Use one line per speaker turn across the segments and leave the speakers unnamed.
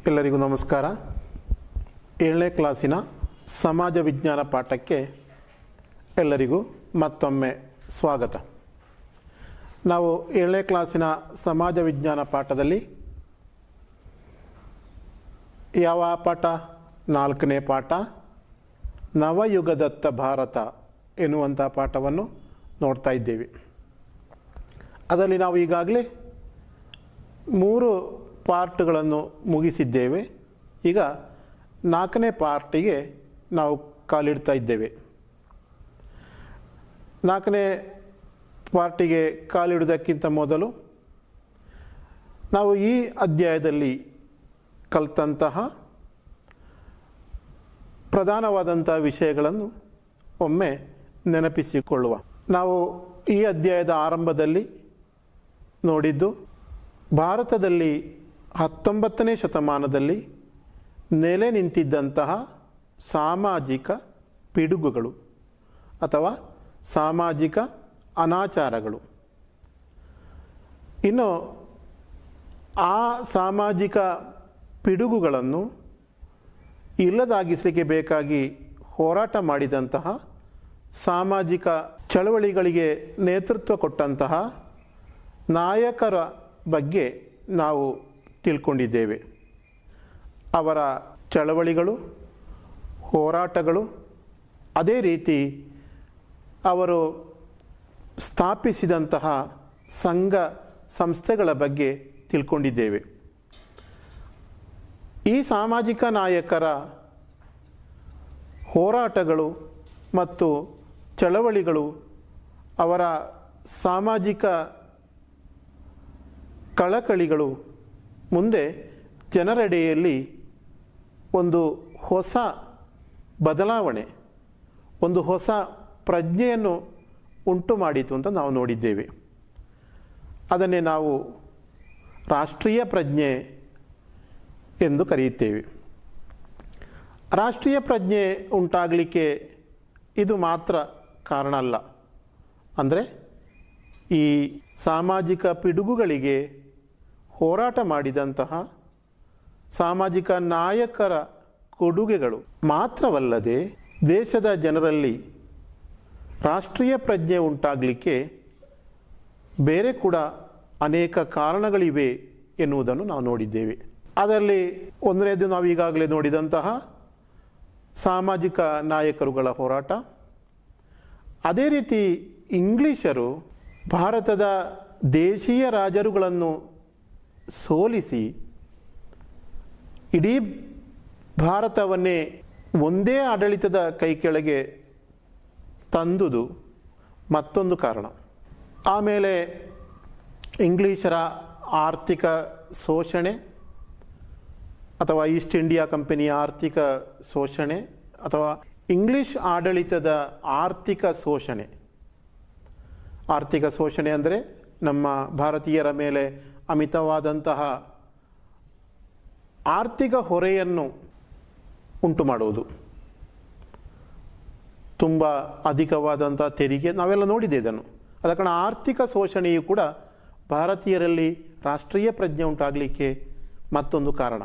ಎಲ್ಲರಿಗೂ ನಮಸ್ಕಾರ. 7ನೇ ಕ್ಲಾಸಿನ ಸಮಾಜ ವಿಜ್ಞಾನ ಪಾಠಕ್ಕೆ ಎಲ್ಲರಿಗೂ ಮತ್ತೊಮ್ಮೆ ಸ್ವಾಗತ. ನಾವು 7ನೇ ಕ್ಲಾಸಿನ ಸಮಾಜ ವಿಜ್ಞಾನ ಪಾಠದಲ್ಲಿ ಯಾವ ಪಾಠ? 4ನೇ ಪಾಠ, ನವಯುಗದತ್ತ ಭಾರತ ಎನ್ನುವಂಥ ಪಾಠವನ್ನು ನೋಡ್ತಾ ಇದ್ದೇವೆ. ಅದರಲ್ಲಿ ನಾವು ಈಗಾಗಲೇ 3 ಪಾರ್ಟ್ಗಳನ್ನು ಮುಗಿಸಿದ್ದೇವೆ. ಈಗ 4ನೇ ಪಾರ್ಟಿಗೆ ನಾವು ಕಾಲಿಡ್ತಾ ಇದ್ದೇವೆ. 4ನೇ ಪಾರ್ಟಿಗೆ ಕಾಲಿಡುವುದಕ್ಕಿಂತ ಮೊದಲು ನಾವು ಈ ಅಧ್ಯಾಯದಲ್ಲಿ ಕಲಿತಂತಹ ಪ್ರಧಾನವಾದಂಥ ವಿಷಯಗಳನ್ನು ಒಮ್ಮೆ ನೆನಪಿಸಿಕೊಳ್ಳುವ. ನಾವು ಈ ಅಧ್ಯಾಯದ ಆರಂಭದಲ್ಲಿ ನೋಡಿದ್ದು ಭಾರತದಲ್ಲಿ 19ನೇ ಶತಮಾನದಲ್ಲಿ ನೆಲೆ ನಿಂತಿದ್ದಂತಹ ಸಾಮಾಜಿಕ ಪಿಡುಗುಗಳು ಅಥವಾ ಸಾಮಾಜಿಕ ಅನಾಚಾರಗಳು. ಇನ್ನು ಆ ಸಾಮಾಜಿಕ ಪಿಡುಗುಗಳನ್ನು ಇಲ್ಲದಾಗಿಸಲಿಕ್ಕೆ ಬೇಕಾಗಿ ಹೋರಾಟ ಮಾಡಿದಂತಹ, ಸಾಮಾಜಿಕ ಚಳವಳಿಗಳಿಗೆ ನೇತೃತ್ವ ಕೊಟ್ಟಂತಹ ನಾಯಕರ ಬಗ್ಗೆ ನಾವು ತಿಳ್ಕೊಂಡಿದ್ದೇವೆ. ಅವರ ಚಳವಳಿಗಳು, ಹೋರಾಟಗಳು, ಅದೇ ರೀತಿ ಅವರು ಸ್ಥಾಪಿಸಿದಂತಹ ಸಂಘ ಸಂಸ್ಥೆಗಳ ಬಗ್ಗೆ ತಿಳ್ಕೊಂಡಿದ್ದೇವೆ. ಈ ಸಾಮಾಜಿಕ ನಾಯಕರ ಹೋರಾಟಗಳು ಮತ್ತು ಚಳವಳಿಗಳು, ಅವರ ಸಾಮಾಜಿಕ ಕಳಕಳಿಗಳು ಮುಂದೆ ಜನರೆಡೆಯಲ್ಲಿ ಒಂದು ಹೊಸ ಬದಲಾವಣೆ, ಒಂದು ಹೊಸ ಪ್ರಜ್ಞೆಯನ್ನು ಉಂಟು ಮಾಡಿತು ಅಂತ ನಾವು ನೋಡಿದ್ದೇವೆ. ಅದನ್ನೇ ನಾವು ರಾಷ್ಟ್ರೀಯ ಪ್ರಜ್ಞೆ ಎಂದು ಕರೆಯುತ್ತೇವೆ. ರಾಷ್ಟ್ರೀಯ ಪ್ರಜ್ಞೆ ಉಂಟಾಗಲಿಕ್ಕೆ ಇದು ಮಾತ್ರ ಕಾರಣ ಅಲ್ಲ. ಅಂದರೆ ಈ ಸಾಮಾಜಿಕ ಪಿಡುಗುಗಳಿಗೆ ಹೋರಾಟ ಮಾಡಿದಂತಹ ಸಾಮಾಜಿಕ ನಾಯಕರ ಕೊಡುಗೆಗಳು ಮಾತ್ರವಲ್ಲದೆ ದೇಶದ ಜನರಲ್ಲಿ ರಾಷ್ಟ್ರೀಯ ಪ್ರಜ್ಞೆ ಉಂಟಾಗಲಿಕ್ಕೆ ಬೇರೆ ಕೂಡ ಅನೇಕ ಕಾರಣಗಳಿವೆ ಎನ್ನುವುದನ್ನು ನಾವು ನೋಡಿದ್ದೇವೆ. ಅದರಲ್ಲಿ ಒಂದನೇದು ನಾವು ಈಗಾಗಲೇ ನೋಡಿದಂತಹ ಸಾಮಾಜಿಕ ನಾಯಕರುಗಳ ಹೋರಾಟ. ಅದೇ ರೀತಿ ಇಂಗ್ಲಿಷರು ಭಾರತದ ದೇಶೀಯ ರಾಜರುಗಳನ್ನು ಸೋಲಿಸಿ ಇಡೀ ಭಾರತವನ್ನೇ ಒಂದೇ ಆಡಳಿತದ ಕೈ ಕೆಳಗೆ ತಂದುದು ಮತ್ತೊಂದು ಕಾರಣ. ಆಮೇಲೆ ಇಂಗ್ಲಿಷರ ಆರ್ಥಿಕ ಶೋಷಣೆ ಅಥವಾ ಈಸ್ಟ್ ಇಂಡಿಯಾ ಕಂಪನಿಯ ಆರ್ಥಿಕ ಶೋಷಣೆ ಅಥವಾ ಇಂಗ್ಲಿಷ್ ಆಡಳಿತದ ಆರ್ಥಿಕ ಶೋಷಣೆ. ಆರ್ಥಿಕ ಶೋಷಣೆ ಅಂದರೆ ನಮ್ಮ ಭಾರತೀಯರ ಮೇಲೆ ಅಮಿತವಾದಂತಹ ಆರ್ಥಿಕ ಹೊರೆಯನ್ನು ಉಂಟು ಮಾಡುವುದು, ತುಂಬ ಅಧಿಕವಾದಂಥ ತೆರಿಗೆ, ನಾವೆಲ್ಲ ನೋಡಿದೆ ಇದನ್ನು. ಆದ ಕಾರಣ ಆರ್ಥಿಕ ಶೋಷಣೆಯು ಕೂಡ ಭಾರತೀಯರಲ್ಲಿ ರಾಷ್ಟ್ರೀಯ ಪ್ರಜ್ಞೆ ಉಂಟಾಗಲಿಕ್ಕೆ ಮತ್ತೊಂದು ಕಾರಣ.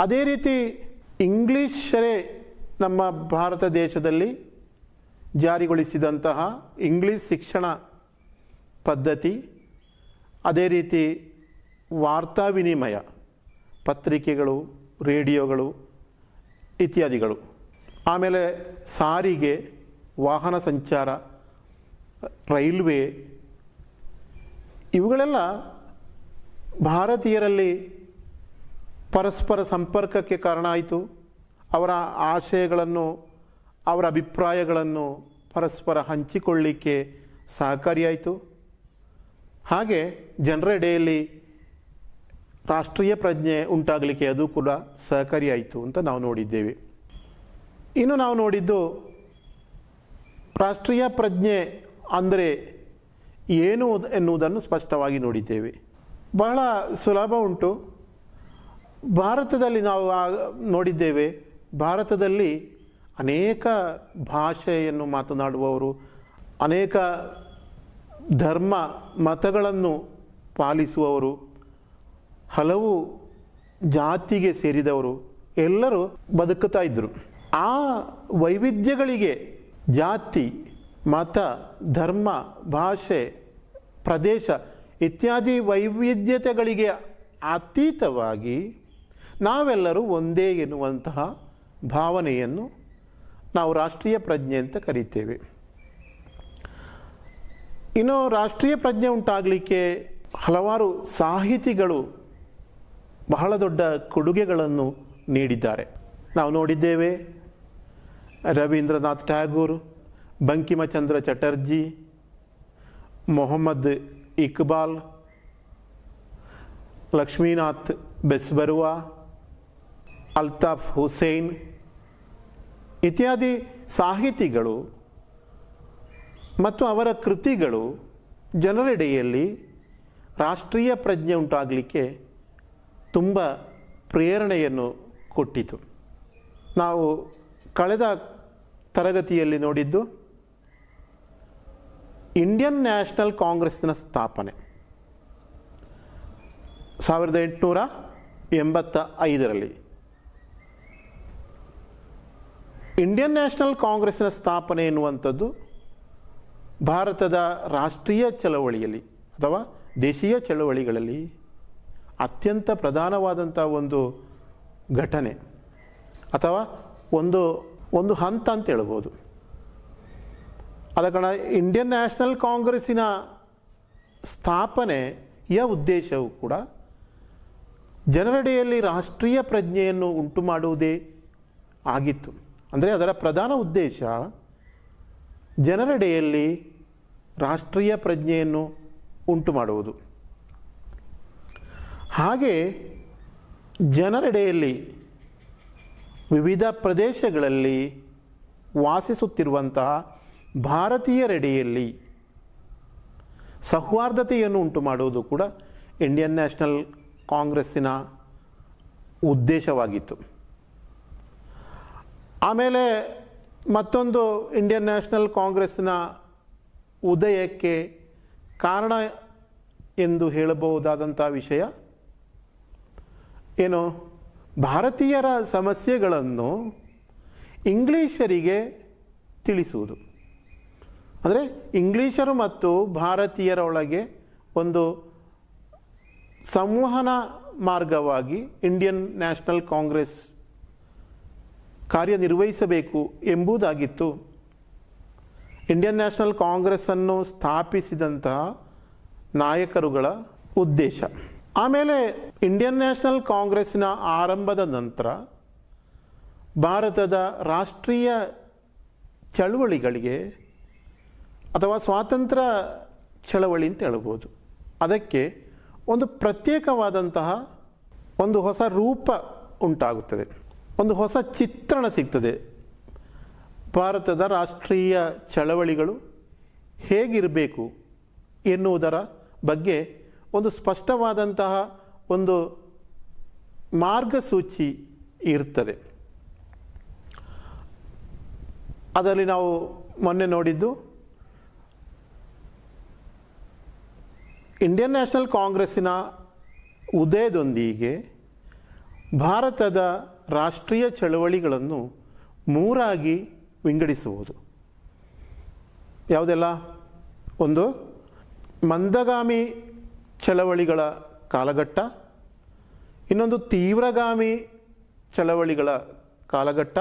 ಅದೇ ರೀತಿ ಇಂಗ್ಲಿಷರೇ ನಮ್ಮ ಭಾರತ ದೇಶದಲ್ಲಿ ಜಾರಿಗೊಳಿಸಿದಂತಹ ಇಂಗ್ಲಿಷ್ ಶಿಕ್ಷಣ ಪದ್ಧತಿ ಅದೇ ರೀತಿ ವಾರ್ತಾ ವಿನಿಮಯ, ಪತ್ರಿಕೆಗಳು, ರೇಡಿಯೋಗಳು ಇತ್ಯಾದಿಗಳು. ಆಮೇಲೆ ಸಾರಿಗೆ, ವಾಹನ ಸಂಚಾರ, ರೈಲ್ವೆ, ಇವುಗಳೆಲ್ಲ ಭಾರತೀಯರಲ್ಲಿ ಪರಸ್ಪರ ಸಂಪರ್ಕಕ್ಕೆ ಕಾರಣ ಆಯಿತು. ಅವರ ಆಶಯಗಳನ್ನು, ಅವರ ಅಭಿಪ್ರಾಯಗಳನ್ನು ಪರಸ್ಪರ ಹಂಚಿಕೊಳ್ಳಿಕ್ಕೆ ಸಹಕಾರಿಯಾಯಿತು. ಹಾಗೆ ಜನರೆಡೆಯಲ್ಲಿ ರಾಷ್ಟ್ರೀಯ ಪ್ರಜ್ಞೆ ಉಂಟಾಗಲಿಕ್ಕೆ ಅದು ಕೂಡ ಸಹಕಾರಿಯಾಯಿತು ಅಂತ ನಾವು ನೋಡಿದ್ದೇವೆ. ಇನ್ನು ನಾವು ನೋಡಿದ್ದು ರಾಷ್ಟ್ರೀಯ ಪ್ರಜ್ಞೆ ಅಂದರೆ ಏನು ಎನ್ನುವುದನ್ನು ಸ್ಪಷ್ಟವಾಗಿ ನೋಡಿದ್ದೇವೆ. ಬಹಳ ಸುಲಭ ಉಂಟು. ಭಾರತದಲ್ಲಿ ನಾವು ನೋಡಿದ್ದೇವೆ, ಭಾರತದಲ್ಲಿ ಅನೇಕ ಭಾಷೆಯನ್ನು ಮಾತನಾಡುವವರು, ಅನೇಕ ಧರ್ಮ ಮತಗಳನ್ನು ಪಾಲಿಸುವವರು, ಹಲವು ಜಾತಿಗೆ ಸೇರಿದವರು ಎಲ್ಲರೂ ಬದುಕುತ್ತಾ ಇದ್ದರು. ಆ ವೈವಿಧ್ಯಗಳಿಗೆ, ಜಾತಿ, ಮತ, ಧರ್ಮ, ಭಾಷೆ, ಪ್ರದೇಶ ಇತ್ಯಾದಿ ವೈವಿಧ್ಯತೆಗಳಿಗೆ ಅತೀತವಾಗಿ ನಾವೆಲ್ಲರೂ ಒಂದೇ ಎನ್ನುವಂತಹ ಭಾವನೆಯನ್ನು ನಾವು ರಾಷ್ಟ್ರೀಯ ಪ್ರಜ್ಞೆ ಅಂತ ಕರೀತೇವೆ. ಇನ್ನು ರಾಷ್ಟ್ರೀಯ ಪ್ರಜ್ಞೆ ಉಂಟಾಗಲಿಕ್ಕೆ ಹಲವಾರು ಸಾಹಿತಿಗಳು ಬಹಳ ದೊಡ್ಡ ಕೊಡುಗೆಗಳನ್ನು ನೀಡಿದ್ದಾರೆ. ನಾವು ನೋಡಿದ್ದೇವೆ, ರವೀಂದ್ರನಾಥ್ ಟ್ಯಾಗೂರ್, ಬಂಕಿಮಚಂದ್ರ ಚಟರ್ಜಿ, ಮೊಹಮ್ಮದ್ ಇಕ್ಬಾಲ್, ಲಕ್ಷ್ಮೀನಾಥ್ ಬೆಸ್ಬರುವಾ, ಅಲ್ತಾಫ್ ಹುಸೇನ್ ಇತ್ಯಾದಿ ಸಾಹಿತಿಗಳು ಮತ್ತು ಅವರ ಕೃತಿಗಳು ಜನರೆಡೆಯಲ್ಲಿ ರಾಷ್ಟ್ರೀಯ ಪ್ರಜ್ಞೆ ಉಂಟಾಗಲಿಕ್ಕೆ ತುಂಬ ಪ್ರೇರಣೆಯನ್ನು ಕೊಟ್ಟಿತು. ನಾವು ಕಳೆದ ತರಗತಿಯಲ್ಲಿ ನೋಡಿದ್ದು ಇಂಡಿಯನ್ ನ್ಯಾಷನಲ್ ಕಾಂಗ್ರೆಸ್ನ ಸ್ಥಾಪನೆ 1885ರಲ್ಲಿ. ಇಂಡಿಯನ್ ನ್ಯಾಷನಲ್ ಕಾಂಗ್ರೆಸ್ನ ಸ್ಥಾಪನೆ ಎನ್ನುವಂಥದ್ದು ಭಾರತದ ರಾಷ್ಟ್ರೀಯ ಚಳವಳಿಯಲ್ಲಿ ಅಥವಾ ದೇಶೀಯ ಚಳವಳಿಗಳಲ್ಲಿ ಅತ್ಯಂತ ಪ್ರಧಾನವಾದಂಥ ಒಂದು ಘಟನೆ ಅಥವಾ ಒಂದು ಹಂತ ಅಂತ ಹೇಳ್ಬೋದು. ಆದ ಕಾರಣ ಇಂಡಿಯನ್ ನ್ಯಾಷನಲ್ ಕಾಂಗ್ರೆಸ್ಸಿನ ಸ್ಥಾಪನೆಯ ಉದ್ದೇಶವು ಕೂಡ ಜನರೆಡೆಯಲ್ಲಿ ರಾಷ್ಟ್ರೀಯ ಪ್ರಜ್ಞೆಯನ್ನು ಉಂಟು ಮಾಡುವುದೇ ಆಗಿತ್ತು. ಅಂದರೆ ಅದರ ಪ್ರಧಾನ ಉದ್ದೇಶ ಜನರೆಡೆಯಲ್ಲಿ ರಾಷ್ಟ್ರೀಯ ಪ್ರಜ್ಞೆಯನ್ನು ಉಂಟು ಮಾಡುವುದು. ಹಾಗೆ ಜನರೆಡೆಯಲ್ಲಿ ವಿವಿಧ ಪ್ರದೇಶಗಳಲ್ಲಿ ವಾಸಿಸುತ್ತಿರುವಂತಹ ಭಾರತೀಯರೆಡೆಯಲ್ಲಿ ಸೌಹಾರ್ದತೆಯನ್ನು ಉಂಟು ಮಾಡುವುದು ಕೂಡ ಇಂಡಿಯನ್ ನ್ಯಾಷನಲ್ ಕಾಂಗ್ರೆಸ್ಸಿನ ಉದ್ದೇಶವಾಗಿತ್ತು. ಆಮೇಲೆ ಮತ್ತೊಂದು ಇಂಡಿಯನ್ ನ್ಯಾಷನಲ್ ಕಾಂಗ್ರೆಸ್ಸಿನ ಉದಯಕ್ಕೆ ಕಾರಣ ಎಂದು ಹೇಳಬಹುದಾದಂಥ ವಿಷಯ ಏನು, ಭಾರತೀಯರ ಸಮಸ್ಯೆಗಳನ್ನು ಇಂಗ್ಲೀಷರಿಗೆ ತಿಳಿಸುವುದು. ಅಂದರೆ ಇಂಗ್ಲೀಷರು ಮತ್ತು ಭಾರತೀಯರ ಒಳಗೆ ಒಂದು ಸಂವಹನ ಮಾರ್ಗವಾಗಿ ಇಂಡಿಯನ್ ನ್ಯಾಷನಲ್ ಕಾಂಗ್ರೆಸ್ ಕಾರ್ಯನಿರ್ವಹಿಸಬೇಕು ಎಂಬುದಾಗಿತ್ತು ಇಂಡಿಯನ್ ನ್ಯಾಷನಲ್ ಕಾಂಗ್ರೆಸ್ಸನ್ನು ಸ್ಥಾಪಿಸಿದಂತಹ ನಾಯಕರುಗಳ ಉದ್ದೇಶ. ಆಮೇಲೆ ಇಂಡಿಯನ್ ನ್ಯಾಷನಲ್ ಕಾಂಗ್ರೆಸ್ಸಿನ ಆರಂಭದ ನಂತರ ಭಾರತದ ರಾಷ್ಟ್ರೀಯ ಚಳುವಳಿಗಳಿಗೆ ಅಥವಾ ಸ್ವಾತಂತ್ರ್ಯ ಚಳವಳಿ ಅಂತ ಹೇಳ್ಬೋದು, ಅದಕ್ಕೆ ಒಂದು ಪ್ರತ್ಯೇಕವಾದಂತಹ ಒಂದು ಹೊಸ ರೂಪ ಉಂಟಾಗುತ್ತದೆ, ಒಂದು ಹೊಸ ಚಿತ್ರಣ ಸಿಗ್ತದೆ. ಭಾರತದ ರಾಷ್ಟ್ರೀಯ ಚಳವಳಿಗಳು ಹೇಗಿರಬೇಕು ಎನ್ನುವುದರ ಬಗ್ಗೆ ಒಂದು ಸ್ಪಷ್ಟವಾದಂತಹ ಒಂದು ಮಾರ್ಗಸೂಚಿ ಇರ್ತದೆ. ಅದರಲ್ಲಿ ನಾವು ಮೊನ್ನೆ ನೋಡಿದ್ದು ಇಂಡಿಯನ್ ನ್ಯಾಷನಲ್ ಕಾಂಗ್ರೆಸ್ಸಿನ ಉದಯದೊಂದಿಗೆ ಭಾರತದ ರಾಷ್ಟ್ರೀಯ ಚಳವಳಿಗಳನ್ನು ಮೂರಾಗಿ ವಿಂಗಡಿಸುವುದು. ಯಾವುದೆಲ್ಲ? ಒಂದು ಮಂದಗಾಮಿ ಚಳವಳಿಗಳ ಕಾಲಘಟ್ಟ, ಇನ್ನೊಂದು ತೀವ್ರಗಾಮಿ ಚಳವಳಿಗಳ ಕಾಲಘಟ್ಟ,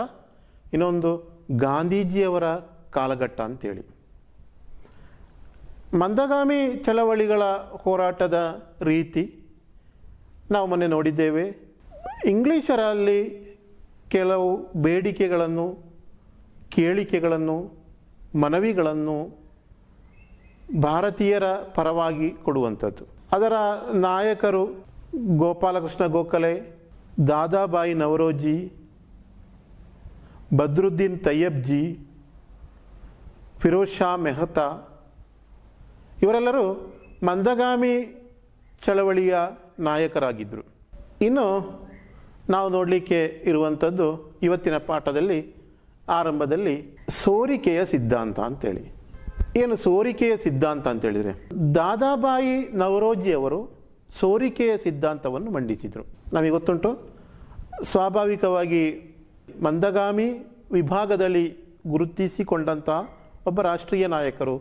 ಇನ್ನೊಂದು ಗಾಂಧೀಜಿಯವರ ಕಾಲಘಟ್ಟ ಅಂತೇಳಿ. ಮಂದಗಾಮಿ ಚಳವಳಿಗಳ ಹೋರಾಟದ ರೀತಿ ನಾವು ಮೊನ್ನೆ ನೋಡಿದ್ದೇವೆ. ಇಂಗ್ಲೀಷರಲ್ಲಿ ಕೆಲವು ಬೇಡಿಕೆಗಳನ್ನು, ಕೇಳಿಕೆಗಳನ್ನು, ಮನವಿಗಳನ್ನು ಭಾರತೀಯರ ಪರವಾಗಿ ಕೊಡುವಂಥದ್ದು. ಅದರ ನಾಯಕರು ಗೋಪಾಲಕೃಷ್ಣ ಗೋಖಲೆ, ದಾದಾಬಾಯಿ ನವರೋಜಿ, ಬದ್ರುದ್ದೀನ್ ತಯ್ಯಬ್ಜಿ, ಫಿರೋಜ್ ಶಾ ಮೆಹ್ತಾ ಇವರೆಲ್ಲರೂ ಮಂದಗಾಮಿ ಚಳವಳಿಯ ನಾಯಕರಾಗಿದ್ದರು. ಇನ್ನು ನಾವು ನೋಡಲಿಕ್ಕೆ ಇರುವಂಥದ್ದು ಇವತ್ತಿನ ಪಾಠದಲ್ಲಿ ಆರಂಭದಲ್ಲಿ ಸೋರಿಕೆಯ ಸಿದ್ಧಾಂತ ಅಂತೇಳಿ. ಏನು ಸೋರಿಕೆಯ ಸಿದ್ಧಾಂತ ಅಂತೇಳಿದರೆ, ದಾದಾಬಾಯಿ ನವರೋಜಿಯವರು ಸೋರಿಕೆಯ ಸಿದ್ಧಾಂತವನ್ನು ಮಂಡಿಸಿದರು. ನಮಗೆ ಗೊತ್ತುಂಟು, ಸ್ವಾಭಾವಿಕವಾಗಿ ಮಂದಗಾಮಿ ವಿಭಾಗದಲ್ಲಿ ಗುರುತಿಸಿಕೊಂಡಂಥ ಒಬ್ಬ ರಾಷ್ಟ್ರೀಯ ನಾಯಕರು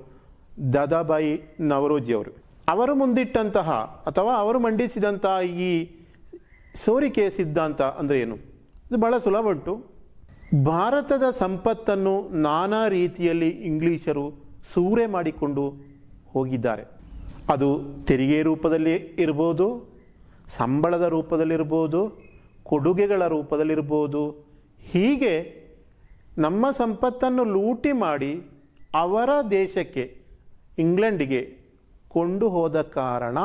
ದಾದಾಬಾಯಿ ನವರೋಜಿಯವರು. ಅವರು ಮುಂದಿಟ್ಟಂತಹ ಅಥವಾ ಅವರು ಮಂಡಿಸಿದಂತಹ ಈ ಸೋರಿಕೆಯ ಸಿದ್ಧಾಂತ ಅಂದರೆ ಏನು? ಇದು ಬಹಳ ಸುಲಭ ಉಂಟು. ಭಾರತದ ಸಂಪತ್ತನ್ನು ನಾನಾ ರೀತಿಯಲ್ಲಿ ಇಂಗ್ಲೀಷರು ಸೂರೆ ಮಾಡಿಕೊಂಡು ಹೋಗಿದ್ದಾರೆ. ಅದು ತೆರಿಗೆ ರೂಪದಲ್ಲಿ ಇರ್ಬೋದು, ಸಂಬಳದ ರೂಪದಲ್ಲಿರ್ಬೋದು, ಕೊಡುಗೆಗಳ ರೂಪದಲ್ಲಿರ್ಬೋದು. ಹೀಗೆ ನಮ್ಮ ಸಂಪತ್ತನ್ನು ಲೂಟಿ ಮಾಡಿ ಅವರ ದೇಶಕ್ಕೆ, ಇಂಗ್ಲೆಂಡಿಗೆ ಕೊಂಡು ಹೋದ ಕಾರಣ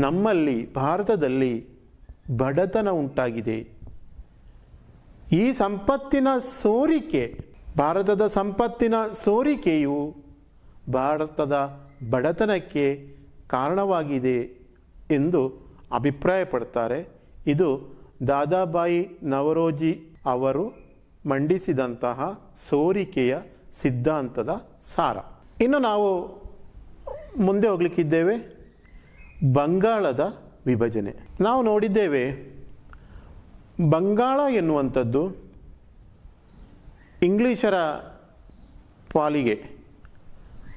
ನಮ್ಮಲ್ಲಿ ಭಾರತದಲ್ಲಿ ಬಡತನ ಉಂಟಾಗಿದೆ. ಈ ಸಂಪತ್ತಿನ ಸೋರಿಕೆ, ಭಾರತದ ಸಂಪತ್ತಿನ ಸೋರಿಕೆಯು ಭಾರತದ ಬಡತನಕ್ಕೆ ಕಾರಣವಾಗಿದೆ ಎಂದು ಅಭಿಪ್ರಾಯಪಡ್ತಾರೆ. ಇದು ದಾದಾಬಾಯಿ ನವರೋಜಿ ಅವರು ಮಂಡಿಸಿದಂತಹ ಸೋರಿಕೆಯ ಸಿದ್ಧಾಂತದ ಸಾರ. ಇನ್ನು ನಾವು ಮುಂದೆ ಹೋಗಲಿಕ್ಕಿದ್ದೇವೆ. ಬಂಗಾಳದ ವಿಭಜನೆ ನಾವು ನೋಡಿದ್ದೇವೆ. ಬಂಗಾಳ ಎನ್ನುವಂಥದ್ದು ಇಂಗ್ಲೀಷರ ಪಾಲಿಗೆ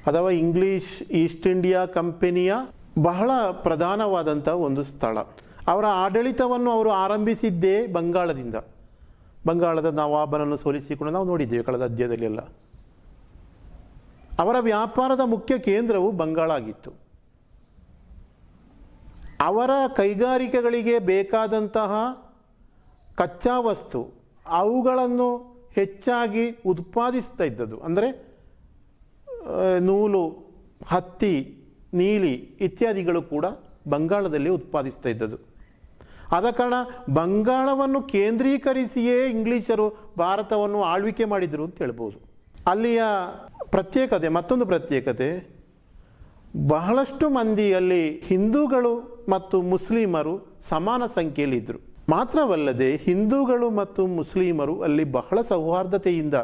ಅಥವಾ ಇಂಗ್ಲೀಷ್ ಈಸ್ಟ್ ಇಂಡಿಯಾ ಕಂಪನಿಯ ಬಹಳ ಪ್ರಧಾನವಾದಂಥ ಒಂದು ಸ್ಥಳ. ಅವರ ಆಡಳಿತವನ್ನು ಅವರು ಆರಂಭಿಸಿದ್ದೇ ಬಂಗಾಳದಿಂದ. ಬಂಗಾಳದ ನವಾಬನನ್ನು ಸೋಲಿಸಿಕೊಂಡು ನಾವು ನೋಡಿದ್ದೇವೆ ಕಳೆದ ಅಧ್ಯಾಯದಲ್ಲಿ ಎಲ್ಲ. ಅವರ ವ್ಯಾಪಾರದ ಮುಖ್ಯ ಕೇಂದ್ರವು ಬಂಗಾಳ ಆಗಿತ್ತು. ಅವರ ಕೈಗಾರಿಕೆಗಳಿಗೆ ಬೇಕಾದಂತಹ ಕಚ್ಚಾ ವಸ್ತು ಅವುಗಳನ್ನು ಹೆಚ್ಚಾಗಿ ಉತ್ಪಾದಿಸ್ತಾ ಇದ್ದದ್ದು. ಅಂದರೆ ನೂಲು, ಹತ್ತಿ, ನೀಲಿ ಇತ್ಯಾದಿಗಳು ಕೂಡ ಬಂಗಾಳದಲ್ಲಿ ಉತ್ಪಾದಿಸ್ತಾ ಇದ್ದದ್ದು. ಆದ ಕಾರಣ ಬಂಗಾಳವನ್ನು ಕೇಂದ್ರೀಕರಿಸಿಯೇ ಇಂಗ್ಲೀಷರು ಭಾರತವನ್ನು ಆಳ್ವಿಕೆ ಮಾಡಿದರು ಅಂತ ಹೇಳ್ಬೋದು. ಅಲ್ಲಿಯ ಪ್ರತ್ಯೇಕತೆ, ಮತ್ತೊಂದು ಪ್ರತ್ಯೇಕತೆ, ಬಹಳಷ್ಟು ಮಂದಿ ಅಲ್ಲಿ ಹಿಂದೂಗಳು ಮತ್ತು ಮುಸ್ಲಿಮರು ಸಮಾನ ಸಂಖ್ಯೆಯಲ್ಲಿ ಇದ್ದರು. ಮಾತ್ರವಲ್ಲದೆ ಹಿಂದೂಗಳು ಮತ್ತು ಮುಸ್ಲಿಮರು ಅಲ್ಲಿ ಬಹಳ ಸೌಹಾರ್ದತೆಯಿಂದ